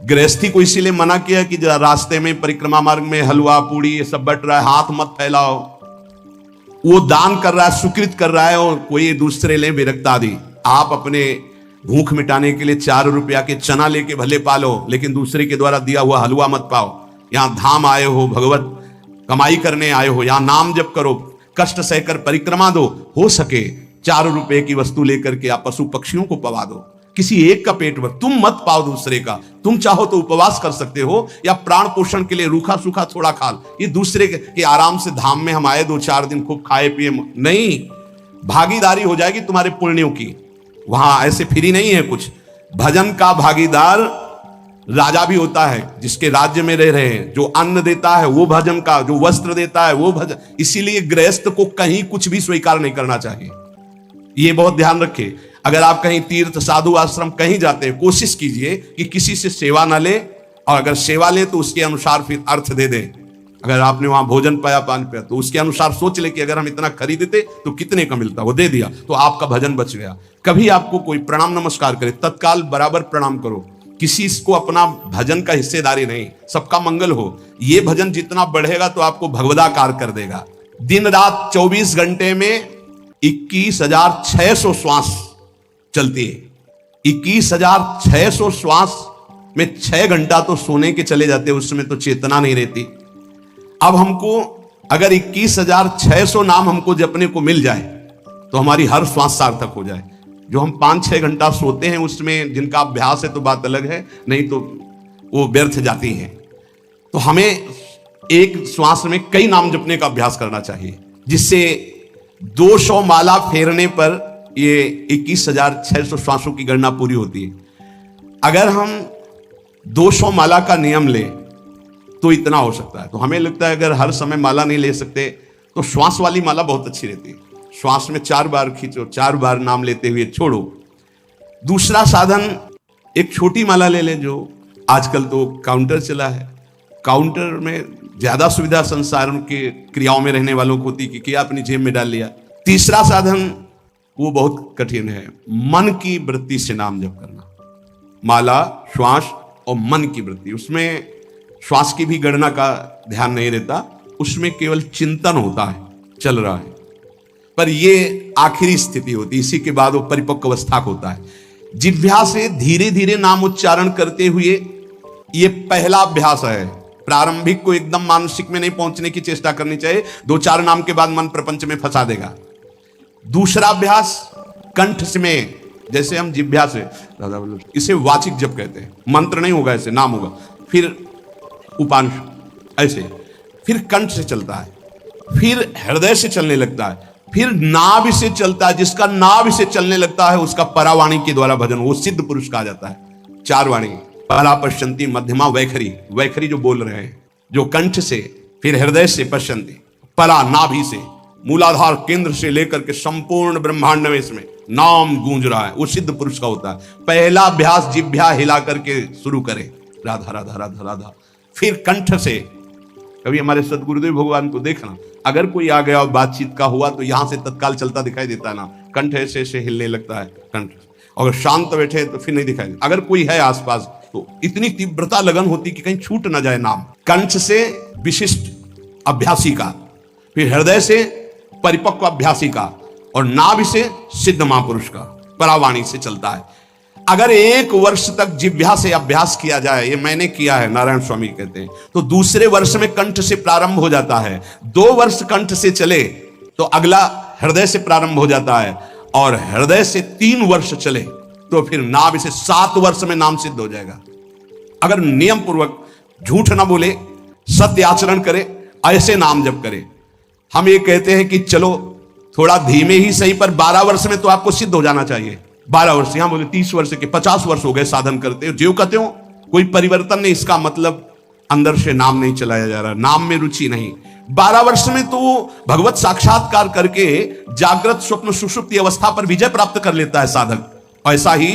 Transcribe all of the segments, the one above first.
गृहस्थी को इसीलिए मना किया कि रास्ते में परिक्रमा मार्ग में हलवा पूड़ी ये सब बट रहा है, हाथ मत फैलाओ। वो दान कर रहा है, सुकृत कर रहा है, और कोई दूसरे ले विरक्त आदि। आप अपने भूख मिटाने के लिए 4 रुपया के चना लेके भले पालो, लेकिन दूसरे के द्वारा दिया हुआ हलवा मत पाओ। यहां धाम आए हो, भगवत कमाई करने आए हो, यहां नाम जप करो, कष्ट सहकर परिक्रमा दो। हो सके 4 रुपए की वस्तु लेकर के आप पशु पक्षियों को पवा दो, किसी एक का पेट भर, तुम मत पाओ दूसरे का। तुम चाहो तो उपवास कर सकते हो, या प्राण पोषण के लिए रूखा सूखा थोड़ा खा। ये दूसरे के आराम से धाम में हम आए 2-4 दिन खूब खाए पिए नहीं, भागीदारी हो जाएगी तुम्हारे पुण्यों की। वहां ऐसे फ्री नहीं है कुछ। भजन का भागीदार राजा भी होता है, जिसके राज्य में रह रहे हैं। जो अन्न देता है वो भजन का, जो वस्त्र देता है वो भजन। इसीलिए गृहस्थ को कहीं कुछ भी स्वीकार नहीं करना चाहिए, ये बहुत ध्यान रखे। अगर आप कहीं तीर्थ साधु आश्रम कहीं जाते हैं, कोशिश कीजिए कि किसी से सेवा ना ले, और अगर सेवा ले तो उसके अनुसार फिर अर्थ दे दे। अगर आपने वहां भोजन पाया, पान पाया, तो उसके अनुसार सोच ले कि अगर हम इतना खरीदते तो कितने का मिलता, वो दे दिया तो आपका भजन बच गया। कभी आपको कोई प्रणाम नमस्कार करे, तत्काल बराबर प्रणाम करो। किसी को अपना भजन का हिस्सेदारी नहीं, सबका मंगल हो। ये भजन जितना बढ़ेगा तो आपको भगवदाकार कर देगा। दिन रात 24 घंटे में 21,600 श्वास चलती है। 21,600 श्वास में 6 घंटा तो सोने के चले जाते हैं, उसमें तो चेतना नहीं रहती। अब हमको अगर 21,600 नाम हमको जपने को मिल जाए तो हमारी हर श्वास सार्थक हो जाए। जो हम 5-6 घंटा सोते हैं उसमें जिनका अभ्यास है तो बात अलग है, नहीं तो वो व्यर्थ जाती है। तो हमें एक श्वास में कई नाम जपने का अभ्यास करना चाहिए, जिससे 200 माला फेरने पर ये 21,600 श्वासों की गणना पूरी होती है। अगर हम 200 माला का नियम लें तो इतना हो सकता है। तो हमें लगता है अगर हर समय माला नहीं ले सकते तो श्वास वाली माला बहुत अच्छी रहती है। श्वास में 4 बार खींचो, 4 बार नाम लेते हुए छोड़ो। दूसरा साधन, एक छोटी माला ले लें, जो आजकल तो काउंटर चला है। काउंटर में ज्यादा सुविधा संसार के क्रियाओं में रहने वालों को होती है कि अपनी जेब में डाल लिया। तीसरा साधन वो बहुत कठिन है, मन की वृत्ति से नाम जप करना। माला, श्वास और मन की वृत्ति, उसमें श्वास की भी गणना का ध्यान नहीं रहता, उसमें केवल चिंतन होता है, चल रहा है। पर ये आखिरी स्थिति होती है, इसी के बाद वो परिपक्व अवस्था होता है। जिह्वा से धीरे धीरे नाम उच्चारण करते हुए, ये पहला अभ्यास है। प्रारंभिक को एकदम मानसिक में नहीं पहुंचने की चेष्टा करनी चाहिए, 2-4 नाम के बाद मन प्रपंच में फंसा देगा। दूसरा अभ्यास कंठ में, जैसे हम जिह्वा से, इसे वाचिक जप कहते हैं। मंत्र नहीं होगा, ऐसे नाम होगा, फिर उपांश ऐसे, फिर कंठ से चलता है, फिर हृदय से चलने लगता है, फिर नाभि से चलता है। जिसका नाभि से चलने लगता है उसका परावाणी के द्वारा भजन, वो सिद्ध पुरुष कहा जाता है। 4 वाणी, परा, पश्यंती, मध्यमा, वैखरी। वैखरी जो बोल रहे हैं, जो कंठ से, फिर हृदय से, पश्यंती, परा नाभि से, मूलाधार केंद्र से लेकर के संपूर्ण ब्रह्मांड में इसमें नाम गूंज रहा है, वो सिद्ध पुरुष का होता है। पहला अभ्यास जिह्वा हिला करके शुरू करें, राधा राधा राधा राधा। फिर कंठ से, कभी हमारे सदगुरुदेव भगवान को देखना, अगर कोई आ गया और बातचीत का हुआ तो यहां से तत्काल चलता दिखाई देता है ना, कंठ ऐसे ऐसे हिलने लगता है कंठ। अगर शांत बैठे तो फिर नहीं दिखाई देता। अगर कोई है आसपास तो इतनी तीव्रता लगन होती कि कहीं छूट ना जाए नाम। कंठ से विशिष्ट अभ्यासी का, फिर हृदय से परिपक्व अभ्यासी का, और नाभि से सिद्ध महापुरुष का, परावाणी से चलता है। अगर 1 वर्ष तक जिह्वा से अभ्यास किया जाए, ये मैंने किया है, नारायण स्वामी कहते हैं, तो दूसरे वर्ष में कंठ से प्रारंभ हो जाता है। 2 वर्ष कंठ से चले तो अगला हृदय से प्रारंभ हो जाता है, और हृदय से 3 वर्ष चले तो फिर नाभि से 7 वर्ष में नाम सिद्ध हो जाएगा। अगर नियम पूर्वक झूठ ना बोले, सत्य आचरण करे, ऐसे नाम जप करे। हम ये कहते हैं कि चलो थोड़ा धीमे ही सही, पर 12 वर्ष में तो आपको सिद्ध हो जाना चाहिए। 12 वर्ष, यहां बोले 30 वर्ष के, 50 वर्ष हो गए साधन करते हो, ज्यों कहते हो कोई परिवर्तन नहीं। इसका मतलब अंदर से नाम नहीं चलाया जा रहा, नाम में रुचि नहीं। 12 वर्ष में तो भगवत साक्षात्कार करके जागृत स्वप्न सुषुप्ति अवस्था पर विजय प्राप्त कर लेता है साधक। ऐसा ही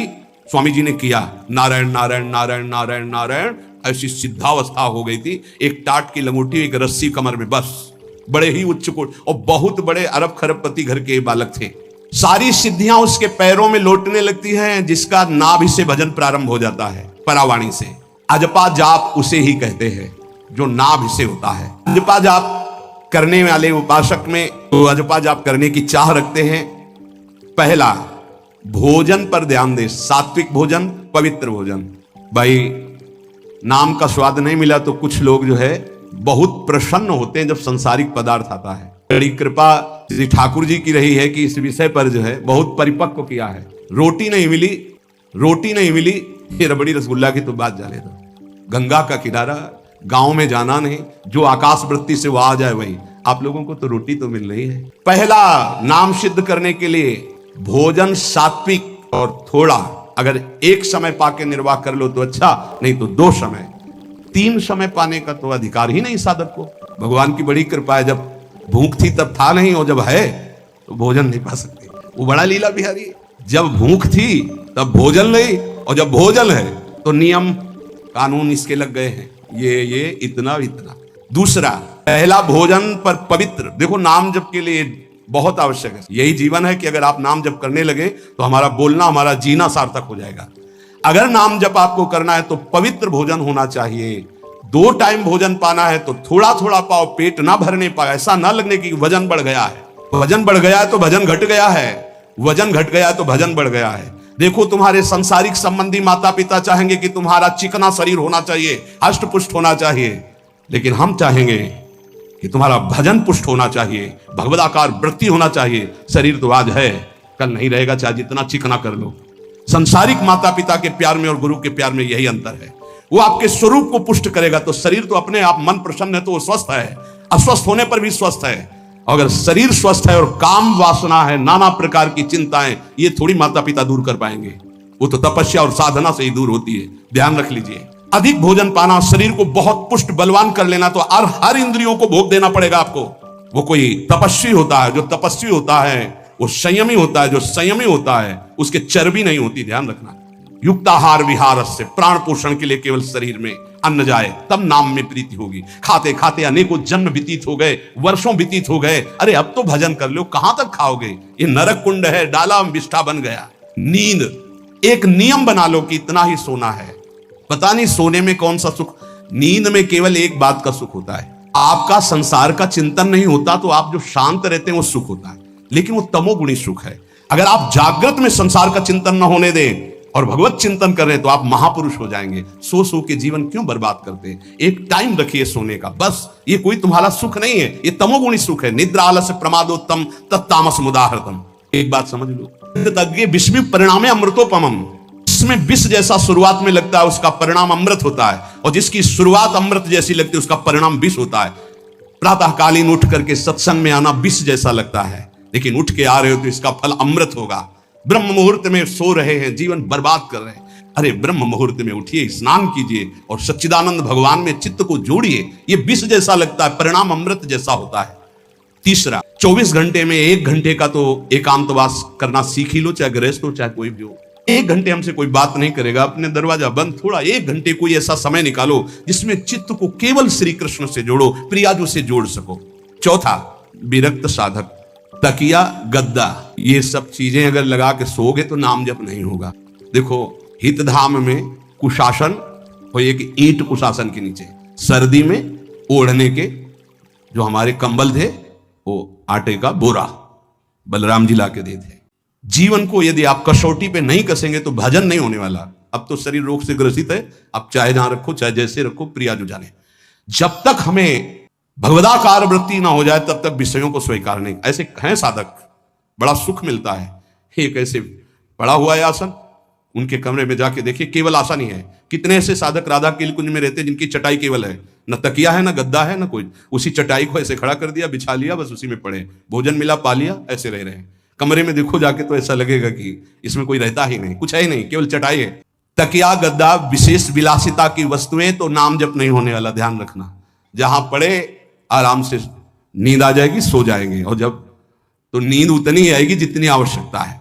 स्वामी जी ने किया। नारायण नारायण नारायण नारायण नारायण, ऐसी सिद्धावस्था हो गई थी। एक टाट की लंगोटी, एक रस्सी कमर में, बस। बड़े ही उच्च कोट, और बहुत बड़े अरब खरबपति घर के बालक थे। सारी सिद्धियां उसके पैरों में लौटने लगती हैं, जिसका नाभि से भजन प्रारंभ हो जाता है, परावाणी से। अजपा जाप उसे ही कहते हैं जो नाभि से होता है। अजपा जाप करने वाले उपासक में तो अजपा जाप करने की चाह रखते हैं। पहला, भोजन पर ध्यान दे, सात्विक भोजन, पवित्र भोजन। भाई नाम का स्वाद नहीं मिला तो कुछ लोग जो है बहुत प्रसन्न होते हैं जब सांसारिक पदार्थ आता है। बड़ी कृपा श्री ठाकुर जी की रही है कि इस विषय पर जो है बहुत परिपक्व किया है। रोटी नहीं मिली, ये रबड़ी रसगुल्ला की तो बात जाने दो। गंगा का किनारा, गांव में जाना नहीं, जो आकाश वृत्ति से वो आ जाए वही। आप लोगों को तो रोटी तो मिल रही है। पहला, नाम सिद्ध करने के लिए भोजन सात्विक और थोड़ा, अगर एक समय पाके निर्वाह कर लो तो अच्छा, नहीं तो 2 समय, 3 समय पाने का तो अधिकार ही नहीं साधक को। भगवान की बड़ी कृपा है, जब भूख थी तब था नहीं, और जब है तो भोजन नहीं पा सकते। वो बड़ा लीला बिहारी है। जब भूख थी तब भोजन नहीं, और जब भोजन है तो नियम कानून इसके लग गए हैं, ये इतना। दूसरा, पहला भोजन पर पवित्र। देखो नाम जप के लिए बहुत आवश्यक है, यही जीवन है कि अगर आप नाम जप करने लगे तो हमारा बोलना, हमारा जीना सार्थक हो जाएगा। अगर नाम जप आपको करना है तो पवित्र भोजन होना चाहिए। 2 टाइम भोजन पाना है तो थोड़ा थोड़ा पाओ, पेट ना भरने पाए, ऐसा ना लगने की वजन बढ़ गया है। वजन बढ़ गया है तो भजन घट गया है, वजन घट गया है तो भजन बढ़ गया है। देखो तुम्हारे संसारिक संबंधी माता पिता चाहेंगे कि तुम्हारा चिकना शरीर होना चाहिए, हष्ट पुष्ट होना चाहिए, लेकिन हम चाहेंगे कि तुम्हारा भजन पुष्ट होना चाहिए, भगवदाकार वृत्ति होना चाहिए। शरीर तो आज है, कल नहीं रहेगा, चाहे जितना चिकना कर लो। संसारिक माता पिता के प्यार में और गुरु के प्यार में यही अंतर है। वो आपके स्वरूप को पुष्ट करेगा तो शरीर तो अपने आप, मन प्रसन्न है तो वो स्वस्थ है, अस्वस्थ होने पर भी स्वस्थ है। अगर शरीर स्वस्थ है और काम वासना है, नाना प्रकार की चिंताएं, ये थोड़ी माता पिता दूर कर पाएंगे। वो तो तपस्या और साधना से ही दूर होती है, ध्यान रख लीजिए। अधिक भोजन पाना, शरीर को बहुत पुष्ट बलवान कर लेना, तो हर इंद्रियों को भोग देना पड़ेगा आपको। वो कोई तपस्वी होता है, जो तपस्वी होता है वो संयमी होता है, जो संयमी होता है उसके चर्बी नहीं होती, ध्यान रखना। युक्ताहार विहार से, प्राण पोषण के लिए केवल शरीर में अन्न जाए तब नाम में प्रीति होगी। खाते खाते अनेकों जन्म व्यतीत हो गए, वर्षों व्यतीत हो गए, अरे अब तो भजन कर लो, कहां तक खाओगे? ये नरक कुंड है, डाला विष्ठा बन गया। नींद, एक नियम बना लो कि इतना ही सोना है। पता नहीं सोने में कौन सा सुख, नींद में केवल एक बात का सुख होता है, आपका संसार का चिंतन नहीं होता, तो आप जो शांत रहते हैं वो सुख होता है, लेकिन वो तमोगुणी सुख है। अगर आप जागृत में संसार का चिंतन न होने दें और भगवत चिंतन कर रहे हैं तो आप महापुरुष हो जाएंगे। सो के जीवन क्यों बर्बाद करते हैं? एक टाइम रखिए सोने का, बस। ये कोई तुम्हारा सुख नहीं है, ये तमोगुणी सुख है। निद्रा आलस्य प्रमादोत्तम तत्तामस मुदाहृतम। एक बात समझ लो, विस्मि परिणामे अमृतोपमम। इसमें विष जैसा शुरुआत में लगता है उसका परिणाम अमृत होता है, और जिसकी शुरुआत अमृत जैसी लगती है उसका परिणाम विष होता है। प्रातःकालीन उठ करके सत्संग में आना विष जैसा लगता है, लेकिन उठ के आ रहे हो तो इसका फल अमृत होगा। ब्रह्म मुहूर्त में सो रहे हैं, जीवन बर्बाद कर रहे हैं, अरे ब्रह्म मुहूर्त में उठिए, स्नान कीजिए और सच्चिदानंद भगवान में चित्त को जोड़िए। ये विष जैसा लगता है, परिणाम अमृत जैसा होता है। तीसरा, 24 घंटे में 1 घंटे का तो एकांतवास करना सीख ही लो, चाहे गृहस्थ हो चाहे कोई भी हो। 1 घंटे हमसे कोई बात नहीं करेगा, अपने दरवाजा बंद, थोड़ा 1 घंटे कोई ऐसा समय निकालो जिसमें चित्त को केवल श्री कृष्ण से जोड़ो, प्रियाजू से जोड़ सको। चौथा, विरक्त साधक, तकिया, गद्दा, ये सब चीजें अगर लगा के सोओगे तो नाम जप नहीं होगा। देखो हितधाम में कुशासन और एक ईंट कुशासन के नीचे, सर्दी में ओढ़ने के जो हमारे कंबल थे वो आटे का बोरा बलराम जी ला के दे थे। जीवन को यदि आप कसौटी पे नहीं कसेंगे तो भजन नहीं होने वाला। अब तो शरीर रोग से ग्रसित है, अब चाहे जहां रखो चाहे जैसे रखो, प्रिया जो जाने। जब तक हमें भगवदाकार वृत्ति ना हो जाए तब तक विषयों को स्वीकार नहीं। ऐसे हैं साधक, बड़ा सुख मिलता है। एक ऐसे पड़ा हुआ है आसन, उनके कमरे में जाके देखिए, केवल आसन ही है। कितने ऐसे साधक राधा केलकुंज में रहते हैं जिनकी चटाई केवल है, न तकिया है, न गद्दा है, न कोई। उसी चटाई को ऐसे खड़ा कर दिया, बिछा लिया, बस उसी में पड़े, भोजन मिला पा लिया, ऐसे रह रहे हैं। कमरे में देखो जाके तो ऐसा लगेगा कि इसमें कोई रहता ही नहीं, कुछ है ही नहीं, केवल चटाई है। तकिया गद्दा विशेष विलासिता की वस्तुएं तो नाम जप नहीं होने वाला, ध्यान रखना। जहां पड़े आराम से नींद आ जाएगी, सो जाएंगे, और जब तो नींद उतनी आएगी जितनी आवश्यकता है।